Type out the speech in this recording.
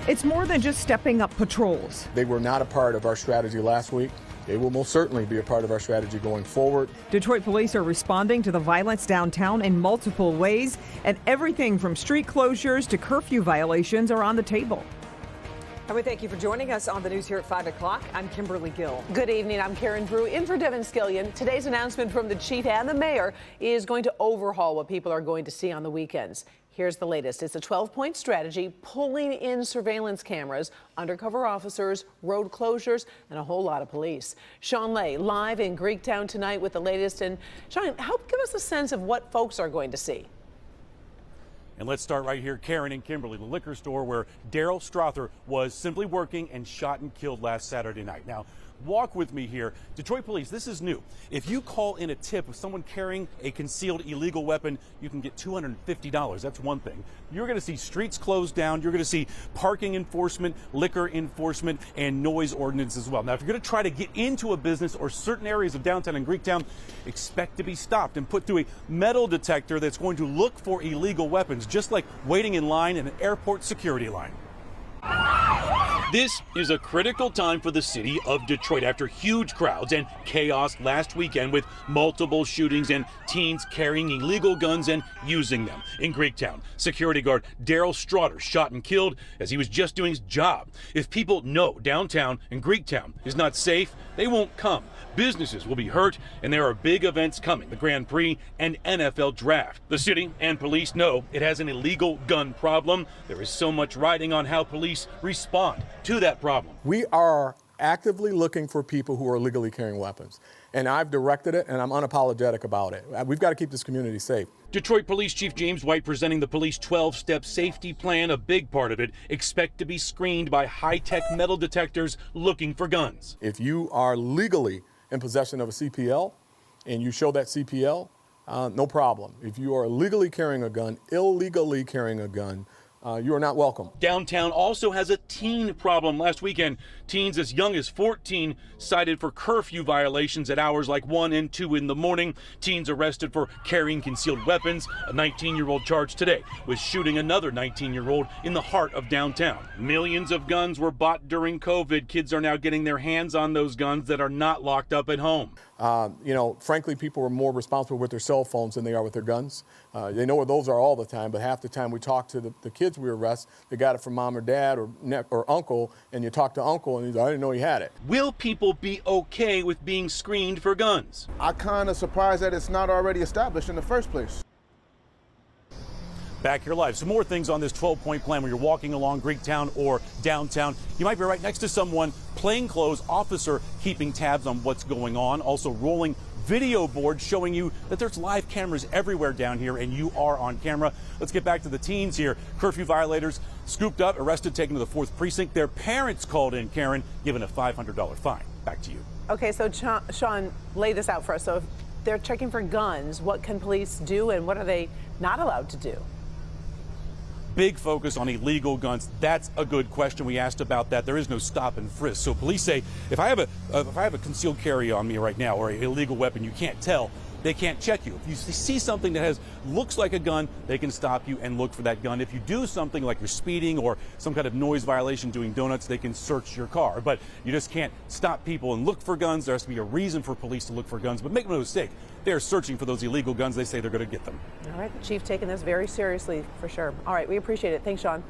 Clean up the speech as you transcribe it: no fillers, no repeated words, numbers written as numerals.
It's more than just stepping up patrols. They were not a part of our strategy last week. They will most certainly be a part of our strategy going forward. Detroit police are responding to the violence downtown in multiple ways, and everything from street closures to curfew violations are on the table. And we thank you for joining us on the news here at 5 o'clock. I'm Kimberly Gill. Good evening. I'm Karen Drew in for Devin Skillion. Today's announcement from the chief and the mayor is going to overhaul what people are going to see on the weekends. Here's the latest. It's a 12-point strategy pulling in surveillance cameras, undercover officers, road closures, and a whole lot of police. Sean Lay live in Greektown tonight with the latest. And Sean, help give us a sense of what folks are going to see. And let's start right here, Karen and Kimberly, the liquor store where Daryl Strother was simply working and shot and killed last Saturday night. Now, walk with me here. Detroit police, this is new. If you call in a tip of someone carrying a concealed illegal weapon, you can get $250. That's one thing. You're going to see streets closed down. You're going to see parking enforcement, liquor enforcement, and noise ordinance as well. Now, if you're going to try to get into a business or certain areas of downtown and Greektown, expect to be stopped and put through a metal detector that's going to look for illegal weapons, just like waiting in line in an airport security line. This is a critical time for the city of Detroit after huge crowds and chaos last weekend with multiple shootings and teens carrying illegal guns and using them. In Greektown, security guard Daryl Strother shot and killed as he was just doing his job. If people know downtown and Greektown is not safe, they won't come. Businesses will be hurt, and there are big events coming, the Grand Prix and NFL Draft. The city and police know it has an illegal gun problem. There is so much riding on how police respond to that problem. We are actively looking for people who are illegally carrying weapons. And I've directed it, and I'm unapologetic about it. We've got to keep this community safe. Detroit Police Chief James White presenting the police 12-step safety plan. A big part of it, expect to be screened by high-tech metal detectors looking for guns. If you are legally in possession of a CPL and you show that CPL, no problem. If you are illegally carrying a gun, you are not welcome. Downtown also has a teen problem. Last weekend, teens as young as 14 cited for curfew violations at hours like 1 and 2 in the morning. Teens arrested for carrying concealed weapons. A 19-year-old charged today with shooting another 19-year-old in the heart of downtown. Millions of guns were bought during COVID. Kids are now getting their hands on those guns that are not locked up at home. Frankly, people are more responsible with their cell phones than they are with their guns. They know where those are all the time, but half the time we talk to the kids we arrest, they got it from mom or dad or uncle, and you talk to uncle and he's like, I didn't know he had it. Will people be okay with being screened for guns? I'm kind of surprised that it's not already established in the first place. Back here live. Some more things on this 12-point plan when you're walking along Greektown or downtown. You might be right next to someone, plainclothes officer, keeping tabs on what's going on. Also rolling video boards showing you that there's live cameras everywhere down here and you are on camera. Let's get back to the teens here. Curfew violators scooped up, arrested, taken to the 4th precinct. Their parents called in, Karen, given a $500 fine. Back to you. Okay, so Sean, lay this out for us. So if they're checking for guns, what can police do and what are they not allowed to do? Big focus on illegal guns. That's a good question. We asked about that. There is no stop and frisk. So police say if I have a concealed carry on me right now or an illegal weapon, you can't tell. They can't check you. If you see something that looks like a gun, they can stop you and look for that gun. If you do something like you're speeding or some kind of noise violation doing donuts, they can search your car. But you just can't stop people and look for guns. There has to be a reason for police to look for guns. But make no mistake, they're searching for those illegal guns. They say they're going to get them. All right, the chief taking this very seriously for sure. All right, we appreciate it. Thanks, Sean.